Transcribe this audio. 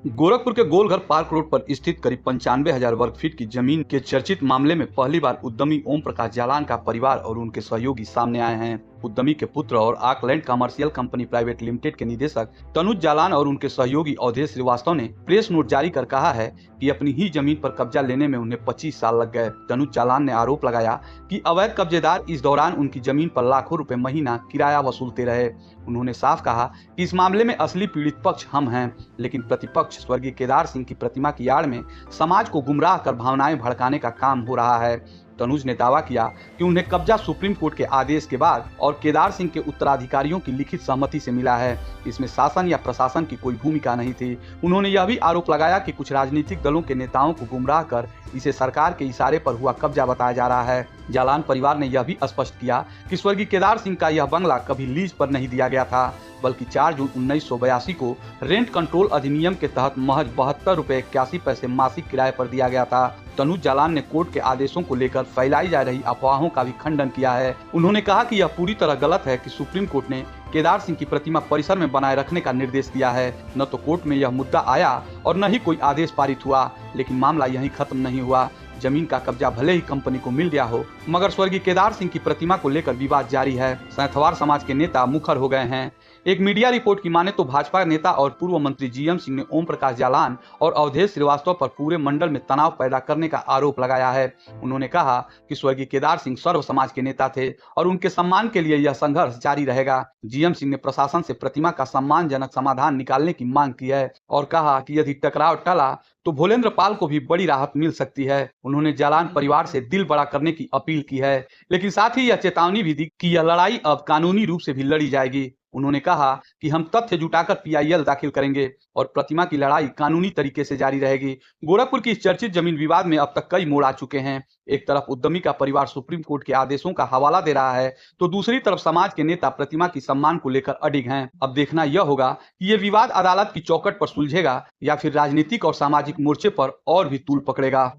गोरखपुर के Golghar park road पर स्थित करीब 95,000 वर्ग फीट की जमीन के चर्चित मामले में पहली बार उद्यमी ओम प्रकाश जालान का परिवार और उनके सहयोगी सामने आए हैं। उद्यमी के पुत्र और Auckland commercial company private limited के निदेशक तनुज जालान और उनके सहयोगी अवधेश श्रीवास्तव ने प्रेस नोट जारी कर कहा है कि अपनी ही जमीन पर कब्जा लेने में उन्हें 25 साल लग गए। तनुज जालान ने आरोप लगाया कि अवैध कब्जेदार इस दौरान उनकी जमीन पर लाखों रुपए महीना किराया वसूलते रहे। उन्होंने साफ कहा कि इस मामले में असली पीड़ित पक्ष हम हैं, लेकिन प्रतिपक्ष स्वर्गीय केदार सिंह की प्रतिमा की आड़ में समाज को गुमराह कर भावनाएं भड़काने का काम हो रहा है। तनुज ने दावा किया कि उन्हें कब्जा सुप्रीम कोर्ट के आदेश के बाद और केदार सिंह के उत्तराधिकारियों की लिखित सहमति से मिला है। इसमें शासन या प्रशासन की कोई भूमिका नहीं थी। उन्होंने यह भी आरोप लगाया कि कुछ राजनीतिक दलों के नेताओं को गुमराह कर इसे सरकार के इशारे पर हुआ कब्जा बताया जा रहा है। जालान परिवार ने यह भी स्पष्ट किया कि स्वर्गीय केदार सिंह का यह बंगला कभी लीज पर नहीं दिया गया था, बल्कि 4 जून 1982 को रेंट कंट्रोल अधिनियम के तहत महज 72 रुपए 81 पैसे मासिक किराए पर दिया गया था। तनुज जालान ने कोर्ट के आदेशों को लेकर फैलाई जा रही अफवाहों का भी खंडन किया है। उन्होंने कहा कि यह पूरी तरह गलत है कि सुप्रीम कोर्ट ने केदार सिंह की प्रतिमा परिसर में बनाए रखने का निर्देश दिया है। न तो कोर्ट में यह मुद्दा आया और न ही कोई आदेश पारित हुआ, लेकिन मामला यहीं खत्म नहीं हुआ। जमीन का कब्जा भले ही कंपनी को मिल गया हो, मगर स्वर्गीय केदार सिंह की प्रतिमा को लेकर विवाद जारी है। सैंथवार समाज के नेता मुखर हो गए हैं। एक मीडिया रिपोर्ट की माने तो भाजपा नेता और पूर्व मंत्री जीएम सिंह ने ओम प्रकाश जालान और अवधेश श्रीवास्तव पर पूरे मंडल में तनाव पैदा करने का आरोप लगाया है। उन्होंने कहा कि स्वर्गीय केदार सिंह सर्व समाज के नेता थे और उनके सम्मान के लिए यह संघर्ष जारी रहेगा। जीएम सिंह ने प्रशासन से प्रतिमा का सम्मानजनक समाधान निकालने की मांग की है और कहा कि यदि टकराव टला तो भोलेंद्र पाल को भी बड़ी राहत मिल सकती है। उन्होंने जालान परिवार से दिल बड़ा करने की अपील की है, लेकिन साथ ही यह चेतावनी भी दी कि यह लड़ाई अब कानूनी रूप से भी लड़ी जाएगी। उन्होंने कहा कि हम तथ्य जुटाकर पीआईएल दाखिल करेंगे और प्रतिमा की लड़ाई कानूनी तरीके से जारी रहेगी। गोरखपुर की इस चर्चित जमीन विवाद में अब तक कई मोड़ आ चुके हैं। एक तरफ उद्यमी का परिवार सुप्रीम कोर्ट के आदेशों का हवाला दे रहा है, तो दूसरी तरफ समाज के नेता प्रतिमा की सम्मान को लेकर अडिग हैं। अब देखना यह होगा कि ये विवाद अदालत की चौखट पर सुलझेगा या फिर राजनीतिक और सामाजिक मोर्चे पर और भी तूल पकड़ेगा।